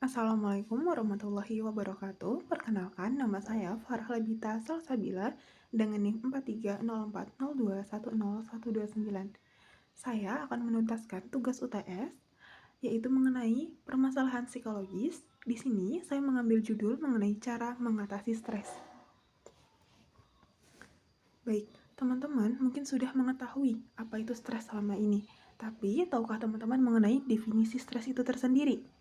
Assalamualaikum warahmatullahi wabarakatuh. Perkenalkan, nama saya Farah Labita Salsabila dengan NIM 430402101129. Saya akan menuntaskan tugas UTS, yaitu mengenai permasalahan psikologis. Di sini saya mengambil judul mengenai cara mengatasi stres. Baik, teman-teman mungkin sudah mengetahui apa itu stres selama ini. Tapi, tahukah teman-teman mengenai definisi stres itu tersendiri?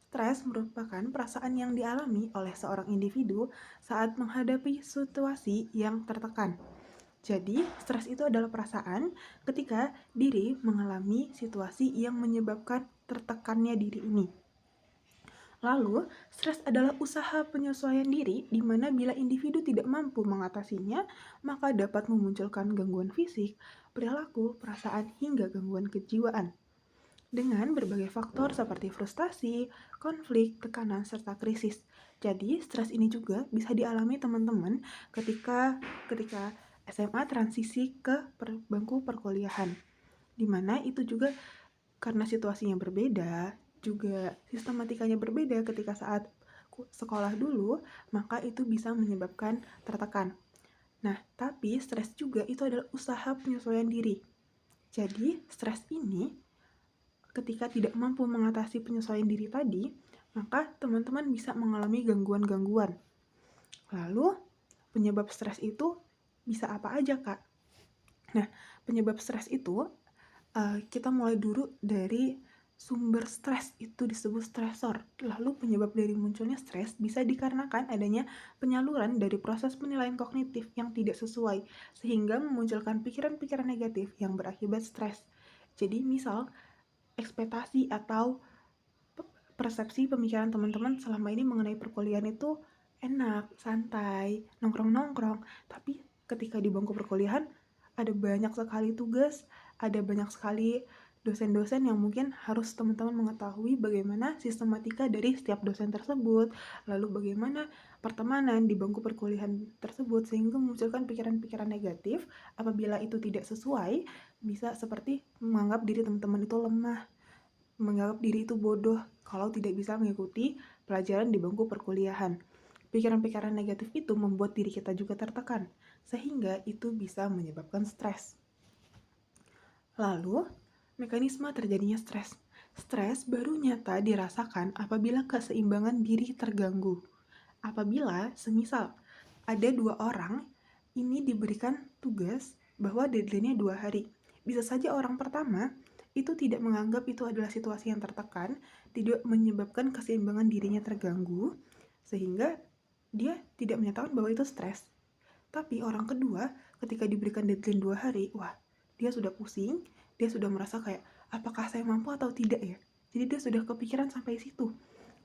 Stres merupakan perasaan yang dialami oleh seorang individu saat menghadapi situasi yang tertekan. Jadi, stres itu adalah perasaan ketika diri mengalami situasi yang menyebabkan tertekannya diri ini. Lalu, stres adalah usaha penyesuaian diri di mana bila individu tidak mampu mengatasinya, maka dapat memunculkan gangguan fisik, perilaku, perasaan, hingga gangguan kejiwaan dengan berbagai faktor seperti frustasi, konflik, tekanan, serta krisis. Jadi, stres ini juga bisa dialami teman-teman ketika SMA transisi ke bangku perkuliahan. Di mana itu juga karena situasinya berbeda, juga sistematikanya berbeda ketika saat sekolah dulu, maka itu bisa menyebabkan tertekan. Nah, tapi stres juga itu adalah usaha penyesuaian diri. Jadi, stres ini ketika tidak mampu mengatasi penyesuaian diri tadi, maka teman-teman bisa mengalami gangguan-gangguan. Lalu, penyebab stres itu bisa apa aja, Kak? Nah, penyebab stres itu kita mulai dulu dari sumber stres itu disebut stresor. Lalu penyebab dari munculnya stres bisa dikarenakan adanya penyaluran dari proses penilaian kognitif yang tidak sesuai, sehingga memunculkan pikiran-pikiran negatif yang berakibat stres. Jadi misal, ekspektasi atau persepsi pemikiran teman-teman selama ini mengenai perkuliahan itu enak, santai, nongkrong-nongkrong. Tapi ketika di bangku perkuliahan ada banyak sekali tugas, ada banyak sekali dosen-dosen yang mungkin harus teman-teman mengetahui bagaimana sistematika dari setiap dosen tersebut, lalu bagaimana pertemanan di bangku perkuliahan tersebut, sehingga memunculkan pikiran-pikiran negatif. Apabila itu tidak sesuai, bisa seperti menganggap diri teman-teman itu lemah, menganggap diri itu bodoh kalau tidak bisa mengikuti pelajaran di bangku perkuliahan. Pikiran-pikiran negatif itu membuat diri kita juga tertekan, sehingga itu bisa menyebabkan stres. Lalu, mekanisme terjadinya stres. Stres baru nyata dirasakan apabila keseimbangan diri terganggu. Apabila, semisal, ada 2 orang, ini diberikan tugas bahwa deadline-nya 2 hari. Bisa saja orang pertama itu tidak menganggap itu adalah situasi yang tertekan, tidak menyebabkan keseimbangan dirinya terganggu, sehingga dia tidak menyatakan bahwa itu stres. Tapi orang kedua, ketika diberikan deadline 2 hari, wah, dia sudah pusing, dia sudah merasa kayak, apakah saya mampu atau tidak ya? Jadi dia sudah kepikiran sampai situ.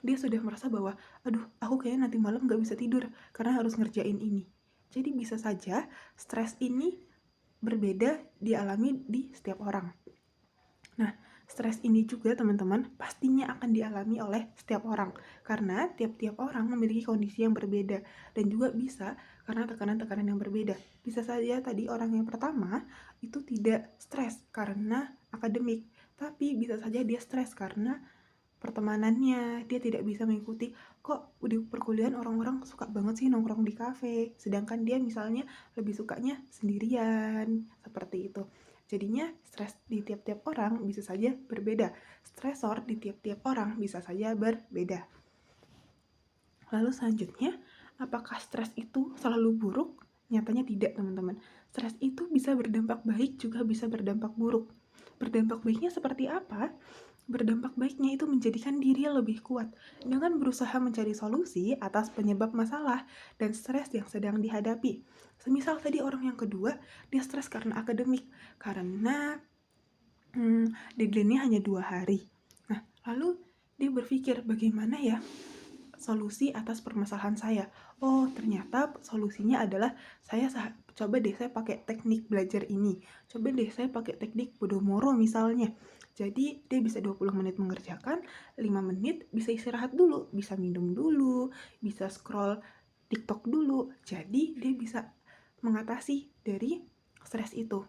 Dia sudah merasa bahwa, aduh, aku kayaknya nanti malam gak bisa tidur karena harus ngerjain ini. Jadi bisa saja stres ini berbeda dialami di setiap orang. Nah, stres ini juga teman-teman pastinya akan dialami oleh setiap orang karena tiap-tiap orang memiliki kondisi yang berbeda dan juga bisa karena tekanan-tekanan yang berbeda. Bisa saja tadi orang yang pertama itu tidak stres karena akademik, tapi bisa saja dia stres karena pertemanannya, dia tidak bisa mengikuti. Kok di perkuliahan orang-orang suka banget sih nongkrong di kafe, sedangkan dia misalnya lebih sukanya sendirian, seperti itu. Jadinya stres di tiap-tiap orang bisa saja berbeda. Stresor di tiap-tiap orang bisa saja berbeda. Lalu selanjutnya, apakah stres itu selalu buruk? Nyatanya tidak, teman-teman. Stres itu bisa berdampak baik juga bisa berdampak buruk. Berdampak baiknya seperti apa? Berdampak baiknya itu menjadikan diri lebih kuat dengan berusaha mencari solusi atas penyebab masalah dan stres yang sedang dihadapi. Semisal tadi orang yang kedua, dia stres karena akademik, karena deadline-nya hanya 2 hari. Nah, lalu dia berpikir bagaimana ya solusi atas permasalahan saya. Oh, ternyata solusinya adalah coba deh saya pakai teknik belajar ini. Coba deh saya pakai teknik Pomodoro misalnya. Jadi dia bisa 20 menit mengerjakan, 5 menit bisa istirahat dulu, bisa minum dulu, bisa scroll TikTok dulu. Jadi dia bisa mengatasi dari stres itu.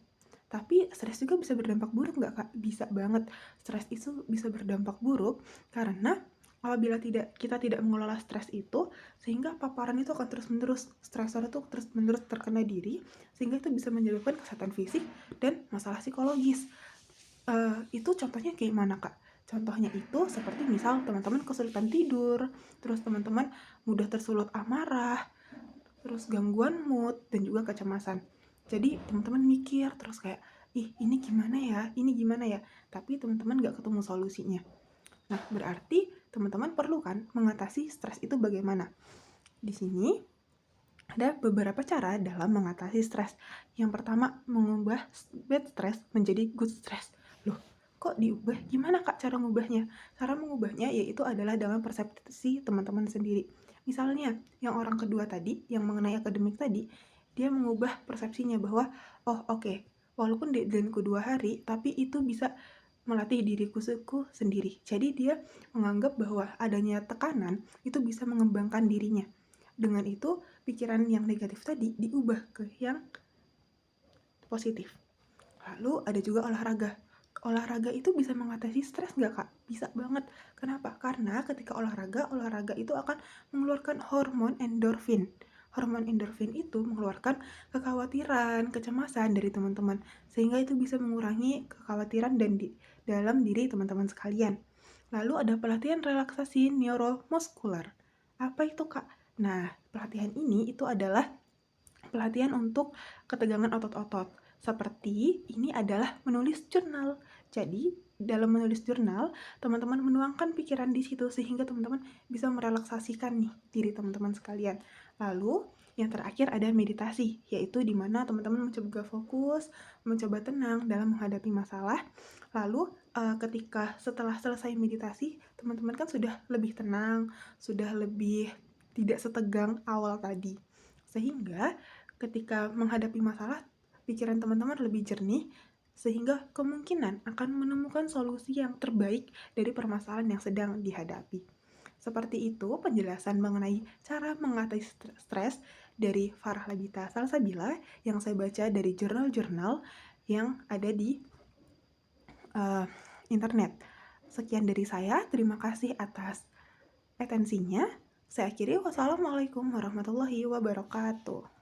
Tapi stres juga bisa berdampak buruk nggak, Kak? Bisa banget. Stres itu bisa berdampak buruk karena Apabila kita tidak mengelola stres itu, sehingga paparan itu akan terus-menerus, stresor itu terus-menerus terkena diri, sehingga itu bisa menyebabkan kesehatan fisik dan masalah psikologis. Itu contohnya kayak mana, Kak? Contohnya itu seperti misal teman-teman kesulitan tidur, terus teman-teman mudah tersulut amarah, terus gangguan mood, dan juga kecemasan. Jadi teman-teman mikir terus kayak, ih ini gimana ya, ini gimana ya, tapi teman-teman gak ketemu solusinya. Nah, berarti teman-teman perlu kan mengatasi stres itu bagaimana? Di sini ada beberapa cara dalam mengatasi stres. Yang pertama, mengubah bad stress menjadi good stress. Loh, kok diubah? Gimana Kak cara mengubahnya? Cara mengubahnya yaitu adalah dengan persepsi teman-teman sendiri. Misalnya, yang orang kedua tadi, yang mengenai akademik tadi, dia mengubah persepsinya bahwa, oh oke, walaupun deadline-ku 2 hari, tapi itu bisa melatih diriku sendiri. Jadi dia menganggap bahwa adanya tekanan itu bisa mengembangkan dirinya. Dengan itu, pikiran yang negatif tadi diubah ke yang positif. Lalu ada juga olahraga. Olahraga itu bisa mengatasi stres nggak, Kak? Bisa banget. Kenapa? Karena ketika olahraga itu akan mengeluarkan hormon endorfin. Hormon endorfin itu mengeluarkan kekhawatiran, kecemasan dari teman-teman. Sehingga itu bisa mengurangi kekhawatiran dalam diri teman-teman sekalian. Lalu ada pelatihan relaksasi neuromuskular. Apa itu, Kak? Nah, pelatihan ini itu adalah pelatihan untuk ketegangan otot-otot. Seperti ini adalah menulis jurnal. Jadi, dalam menulis jurnal, teman-teman menuangkan pikiran di situ sehingga teman-teman bisa merelaksasikan nih diri teman-teman sekalian. Lalu, yang terakhir ada meditasi, yaitu di mana teman-teman mencoba fokus, mencoba tenang dalam menghadapi masalah. Lalu, ketika setelah selesai meditasi, teman-teman kan sudah lebih tenang, sudah lebih tidak setegang awal tadi. Sehingga ketika menghadapi masalah, pikiran teman-teman lebih jernih, sehingga kemungkinan akan menemukan solusi yang terbaik dari permasalahan yang sedang dihadapi. Seperti itu penjelasan mengenai cara mengatasi stres dari Farah Labita Salsabila yang saya baca dari jurnal-jurnal yang ada di internet. Sekian dari saya, terima kasih atas atensinya. Saya akhiri, wassalamualaikum warahmatullahi wabarakatuh.